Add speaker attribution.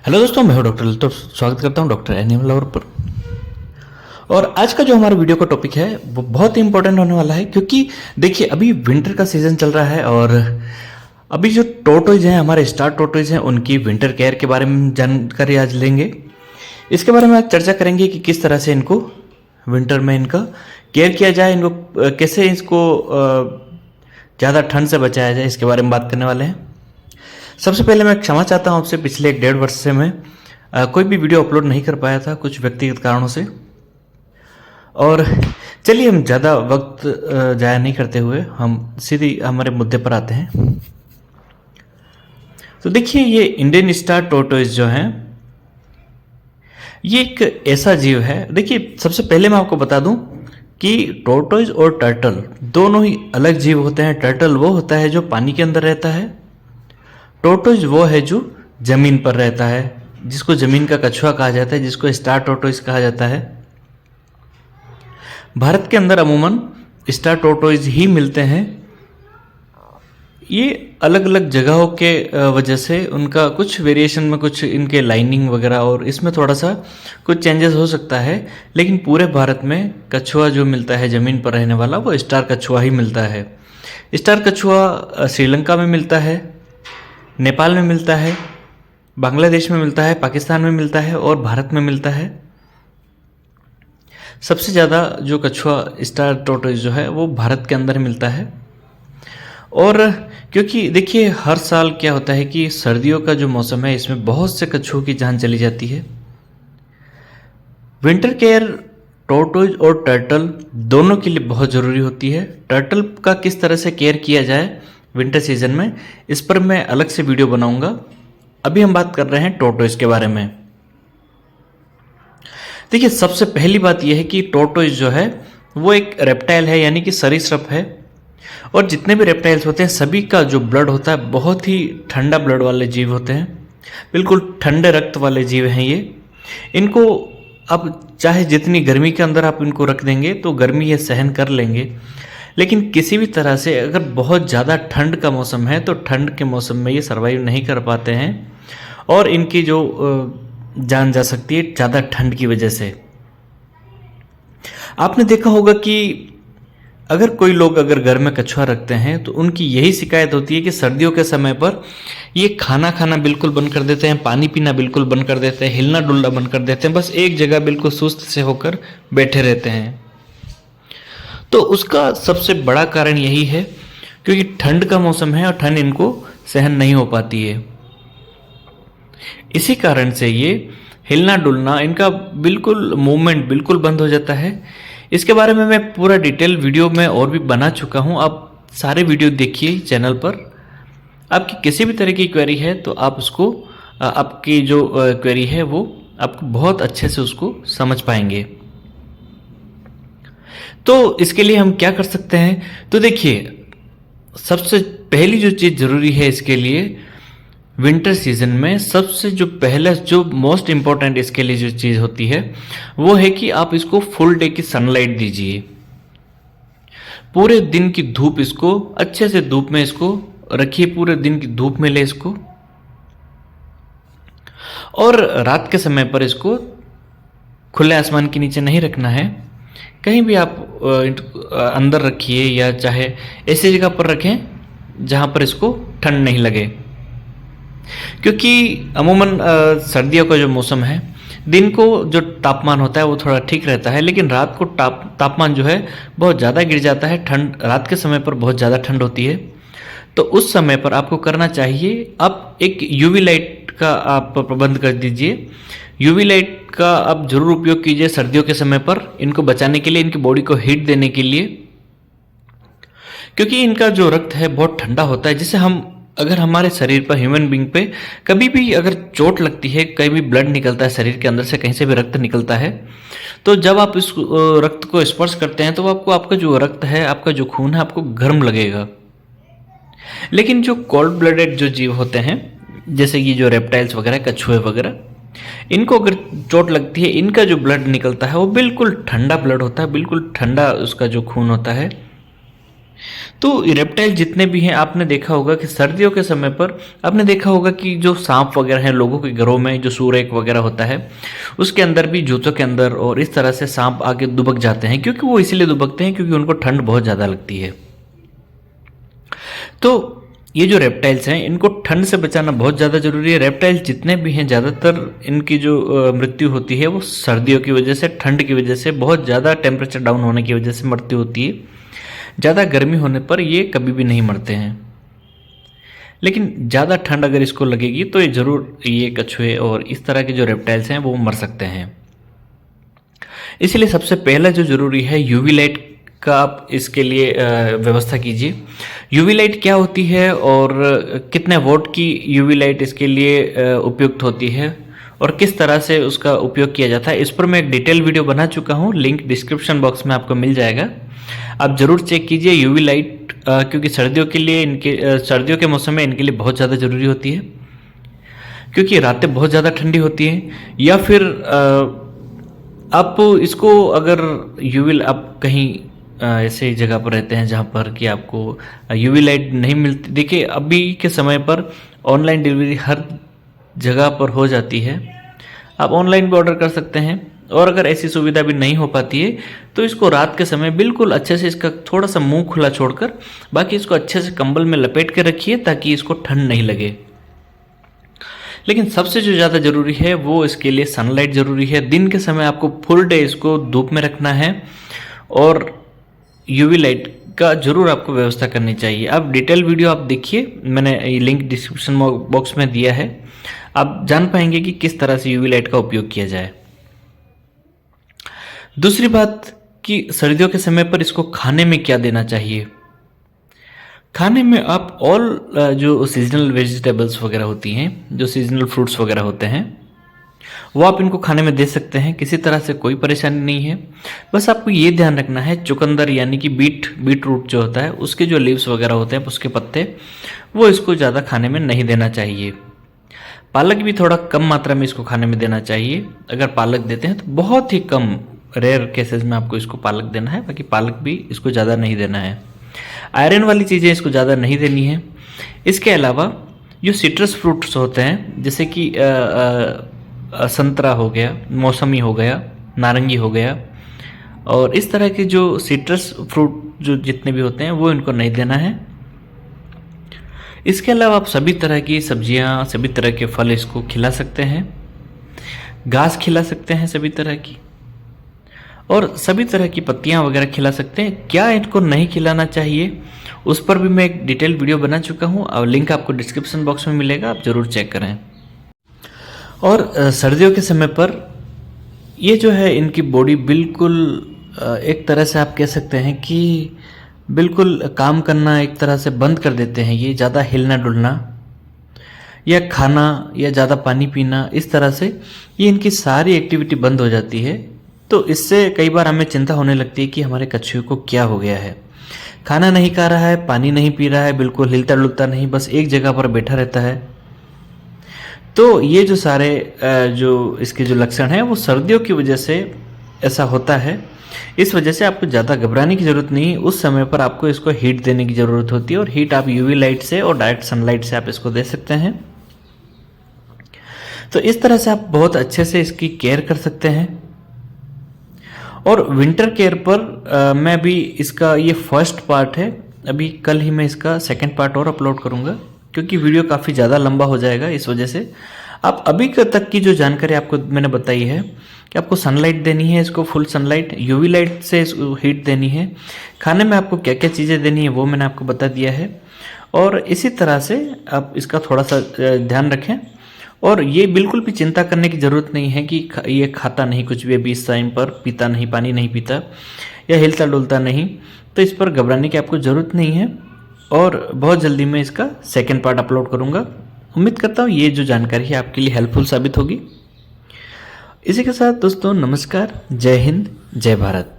Speaker 1: Hello दोस्तों, मैं हूं डॉक्टर ललित। तो स्वागत करता हूं डॉक्टर एनिमल लवर पर। और आज का जो हमारा वीडियो का टॉपिक है वो बहुत ही इंपॉर्टेंट होने वाला है, क्योंकि देखिए अभी विंटर का सीजन चल रहा है और अभी जो टोटोइज हैं, हमारे स्टार टोटोइज हैं, उनकी विंटर केयर के बारे में जानकारी आज लेंगे। इसके बारे में आज चर्चा करेंगे कि किस तरह से इनको विंटर में इनका केयर किया जाए, इनको कैसे इसको ज़्यादा ठंड से बचाया जाए, इसके बारे में बात करने वाले हैं। सबसे पहले मैं क्षमा चाहता हूं आपसे, पिछले 1.5 वर्ष से मैं कोई भी वीडियो अपलोड नहीं कर पाया था कुछ व्यक्तिगत कारणों से। और चलिए हम ज़्यादा वक्त ज़ाया नहीं करते हुए हम सीधी हमारे मुद्दे पर आते हैं। तो देखिए, ये इंडियन स्टार टोटोइज जो हैं, ये एक ऐसा जीव है। देखिए सबसे पहले मैं आपको बता दूं कि टोटोइज और टर्टल दोनों ही अलग जीव होते हैं। टर्टल वो होता है जो पानी के अंदर रहता है, टोटोइज वो है जो जमीन पर रहता है, जिसको जमीन का कछुआ कहा जाता है, जिसको स्टार टोटोइज कहा जाता है। भारत के अंदर अमूमन स्टार टोटोइज ही मिलते हैं। ये अलग अलग जगहों के वजह से उनका कुछ वेरिएशन में कुछ इनके लाइनिंग वगैरह और इसमें थोड़ा सा कुछ चेंजेस हो सकता है, लेकिन पूरे भारत में कछुआ जो मिलता है जमीन पर रहने वाला, वो स्टार कछुआ ही मिलता है। स्टार कछुआ श्रीलंका में मिलता है, नेपाल में मिलता है, बांग्लादेश में मिलता है, पाकिस्तान में मिलता है और भारत में मिलता है। सबसे ज़्यादा जो कछुआ स्टार टोटोइज जो है वो भारत के अंदर मिलता है। और क्योंकि देखिए हर साल क्या होता है कि सर्दियों का जो मौसम है, इसमें बहुत से कछुओं की जान चली जाती है। विंटर केयर टोटोइज और टर्टल दोनों के लिए बहुत ज़रूरी होती है। टर्टल का किस तरह से केयर किया जाए विंटर सीजन में, इस पर मैं अलग से वीडियो बनाऊंगा। अभी हम बात कर रहे हैं टोटोइज के बारे में। देखिए सबसे पहली बात यह है कि टोटोइज जो है वो एक रेप्टाइल है, यानी कि सरीसृप है। और जितने भी रेप्टाइल्स होते हैं सभी का जो ब्लड होता है बहुत ही ठंडा ब्लड वाले जीव होते हैं, बिल्कुल ठंडे रक्त वाले जीव हैं ये। इनको अब चाहे जितनी गर्मी के अंदर आप इनको रख देंगे तो गर्मी ये सहन कर लेंगे, लेकिन किसी भी तरह से अगर बहुत ज़्यादा ठंड का मौसम है तो ठंड के मौसम में ये सर्वाइव नहीं कर पाते हैं और इनकी जो जान जा सकती है ज़्यादा ठंड की वजह से। आपने देखा होगा कि अगर कोई लोग अगर घर में कछुआ रखते हैं तो उनकी यही शिकायत होती है कि सर्दियों के समय पर ये खाना खाना बिल्कुल बंद कर देते हैं, पानी पीना बिल्कुल बंद कर देते हैं, हिलना डुलना बंद कर देते हैं, बस एक जगह बिल्कुल सुस्त से होकर बैठे रहते हैं। तो उसका सबसे बड़ा कारण यही है क्योंकि ठंड का मौसम है और ठंड इनको सहन नहीं हो पाती है। इसी कारण से ये हिलना डुलना, इनका बिल्कुल मूवमेंट बिल्कुल बंद हो जाता है। इसके बारे में मैं पूरा डिटेल वीडियो में और भी बना चुका हूँ, आप सारे वीडियो देखिए चैनल पर। आपकी किसी भी तरह की क्वेरी है तो आप उसको, आपकी जो क्वेरी है वो आपको बहुत अच्छे से उसको समझ पाएंगे। तो इसके लिए हम क्या कर सकते हैं, तो देखिए सबसे पहली जो चीज़ ज़रूरी है इसके लिए, विंटर सीजन में सबसे जो पहला जो मोस्ट इम्पॉर्टेंट इसके लिए जो चीज़ होती है वो है कि आप इसको फुल डे की सनलाइट दीजिए। पूरे दिन की धूप, इसको अच्छे से धूप में इसको रखिए, पूरे दिन की धूप में ले इसको। और रात के समय पर इसको खुले आसमान के नीचे नहीं रखना है, कहीं भी आप अंदर रखिए या चाहे ऐसी जगह पर रखें जहाँ पर इसको ठंड नहीं लगे। क्योंकि अमूमन सर्दियों का जो मौसम है, दिन को जो तापमान होता है वो थोड़ा ठीक रहता है, लेकिन रात को तापमान जो है बहुत ज़्यादा गिर जाता है। ठंड रात के समय पर बहुत ज़्यादा ठंड होती है। तो उस समय पर आपको करना चाहिए, आप एक यूवी लाइट का आप प्रबंध कर दीजिए। यूवी लाइट का आप जरूर उपयोग कीजिए सर्दियों के समय पर, इनको बचाने के लिए, इनकी बॉडी को हीट देने के लिए। क्योंकि इनका जो रक्त है बहुत ठंडा होता है, जिससे हम अगर हमारे शरीर पर, ह्यूमन बींग पे कभी भी अगर चोट लगती है, कहीं भी ब्लड निकलता है शरीर के अंदर से, कहीं से भी रक्त निकलता है, तो जब आप इस रक्त को स्पर्श करते हैं तो आपको, आपका जो रक्त है, आपका जो खून है, आपको गर्म लगेगा। लेकिन जो कोल्ड ब्लडेड जो जीव होते हैं, जैसे कि जो रेप्टाइल्स वगैरह, कछुए वगैरह, इनको अगर चोट लगती है, इनका जो ब्लड निकलता है वो बिल्कुल ठंडा ब्लड होता है, बिल्कुल ठंडा उसका जो खून होता है। तो रेप्टाइल जितने भी हैं, आपने देखा होगा कि सर्दियों के समय पर आपने देखा होगा कि जो सांप वगैरह हैं लोगों के घरों में, जो सुरेख वगैरह होता है उसके अंदर भी, जूतों के अंदर, और इस तरह से सांप आके दुबक जाते हैं। क्योंकि वो इसीलिए दुबकते हैं क्योंकि उनको ठंड बहुत ज़्यादा लगती है। तो ये जो रेप्टाइल्स हैं इनको ठंड से बचाना बहुत ज़्यादा जरूरी है। रेप्टाइल्स जितने भी हैं ज़्यादातर इनकी जो मृत्यु होती है वो सर्दियों की वजह से, ठंड की वजह से, बहुत ज़्यादा टेम्परेचर डाउन होने की वजह से मृत्यु होती है। ज़्यादा गर्मी होने पर ये कभी भी नहीं मरते हैं, लेकिन ज़्यादा ठंड अगर इसको लगेगी तो ये ज़रूर, ये कछुए और इस तरह के जो रेप्टाइल्स हैं वो मर सकते हैं। इसलिए सबसे पहला जो ज़रूरी है, यूवी लाइट का आप इसके लिए व्यवस्था कीजिए। यूवी लाइट क्या होती है और कितने वोट की यूवी लाइट इसके लिए उपयुक्त होती है और किस तरह से उसका उपयोग किया जाता है, इस पर मैं एक डिटेल वीडियो बना चुका हूँ, लिंक डिस्क्रिप्शन बॉक्स में आपको मिल जाएगा। आप ज़रूर चेक कीजिए यूवी लाइट, क्योंकि सर्दियों के लिए सर्दियों के मौसम में इनके लिए बहुत ज़्यादा ज़रूरी होती है, क्योंकि रातें बहुत ज़्यादा ठंडी होती हैं। या फिर आप इसको अगर आप कहीं ऐसे जगह पर रहते हैं जहाँ पर कि आपको यूवी लाइट नहीं मिलती, देखिए अभी के समय पर ऑनलाइन डिलीवरी हर जगह पर हो जाती है, आप ऑनलाइन भी ऑर्डर कर सकते हैं। और अगर ऐसी सुविधा भी नहीं हो पाती है तो इसको रात के समय बिल्कुल अच्छे से, इसका थोड़ा सा मुंह खुला छोड़कर बाकी इसको अच्छे से कंबल में लपेट के रखिए ताकि इसको ठंड नहीं लगे। लेकिन सबसे जो ज़्यादा ज़रूरी है वो इसके लिए सनलाइट ज़रूरी है। दिन के समय आपको फुल डे इसको धूप में रखना है और यूवी लाइट का जरूर आपको व्यवस्था करनी चाहिए। आप डिटेल वीडियो आप देखिए, मैंने लिंक डिस्क्रिप्शन बॉक्स में दिया है, आप जान पाएंगे कि किस तरह से यूवी लाइट का उपयोग किया जाए। दूसरी बात कि सर्दियों के समय पर इसको खाने में क्या देना चाहिए। खाने में आप जो सीजनल वेजिटेबल्स वगैरह होती हैं, जो सीजनल फ्रूट्स वगैरह होते हैं, वो आप इनको खाने में दे सकते हैं, किसी तरह से कोई परेशानी नहीं है। बस आपको ये ध्यान रखना है, चुकंदर यानी कि बीट रूट जो होता है उसके जो लीव्स वगैरह होते हैं, उसके पत्ते, वो इसको ज़्यादा खाने में नहीं देना चाहिए। पालक भी थोड़ा कम मात्रा में इसको खाने में देना चाहिए। अगर पालक देते हैं तो बहुत ही कम, रेयर केसेस में आपको इसको पालक देना है, बाकी पालक भी इसको ज़्यादा नहीं देना है। आयरन वाली चीज़ें इसको ज़्यादा नहीं देनी है। इसके अलावा जो सिट्रस फ्रूट्स होते हैं, जैसे कि संतरा हो गया, मौसमी हो गया, नारंगी हो गया, और इस तरह के जो सिट्रस फ्रूट जो जितने भी होते हैं वो इनको नहीं देना है। इसके अलावा आप सभी तरह की सब्जियां, सभी तरह के फल इसको खिला सकते हैं, घास खिला सकते हैं सभी तरह की, और सभी तरह की पत्तियां वगैरह खिला सकते हैं। क्या इनको नहीं खिलाना चाहिए उस पर भी मैं एक डिटेल वीडियो बना चुका हूं, और लिंक आपको डिस्क्रिप्शन बॉक्स में मिलेगा, आप ज़रूर चेक करें। और सर्दियों के समय पर ये जो है इनकी बॉडी बिल्कुल एक तरह से आप कह सकते हैं कि बिल्कुल काम करना एक तरह से बंद कर देते हैं। ये ज़्यादा हिलना डुलना या खाना या ज़्यादा पानी पीना, इस तरह से ये इनकी सारी एक्टिविटी बंद हो जाती है। तो इससे कई बार हमें चिंता होने लगती है कि हमारे कछुए को क्या हो गया है, खाना नहीं खा रहा है, पानी नहीं पी रहा है, बिल्कुल हिलता डुलता नहीं, बस एक जगह पर बैठा रहता है। तो ये जो सारे जो इसके जो लक्षण हैं वो सर्दियों की वजह से ऐसा होता है। इस वजह से आपको ज़्यादा घबराने की ज़रूरत नहीं, उस समय पर आपको इसको हीट देने की ज़रूरत होती है, और हीट आप यूवी लाइट से और डायरेक्ट सनलाइट से आप इसको दे सकते हैं। तो इस तरह से आप बहुत अच्छे से इसकी केयर कर सकते हैं। और विंटर केयर पर मैं भी इसका, ये फर्स्ट पार्ट है, अभी कल ही मैं इसका सेकंड पार्ट और अपलोड करूंगा, क्योंकि वीडियो काफ़ी ज़्यादा लंबा हो जाएगा। इस वजह से आप अभी तक की जो जानकारी आपको मैंने बताई है कि आपको सनलाइट देनी है, इसको फुल सनलाइट, यूवी लाइट से इसको हीट देनी है, खाने में आपको क्या क्या चीज़ें देनी है वो मैंने आपको बता दिया है। और इसी तरह से आप इसका थोड़ा सा ध्यान रखें। और ये बिल्कुल भी चिंता करने की ज़रूरत नहीं है कि ये खाता नहीं कुछ भी अभी इस टाइम पर, पीता नहीं, पानी नहीं पीता या हिलता डुलता नहीं, तो इस पर घबराने की आपको ज़रूरत नहीं है। और बहुत जल्दी मैं इसका सेकंड पार्ट अपलोड करूँगा। उम्मीद करता हूँ ये जो जानकारी है आपके लिए हेल्पफुल साबित होगी। इसी के साथ दोस्तों नमस्कार, जय हिंद, जय भारत।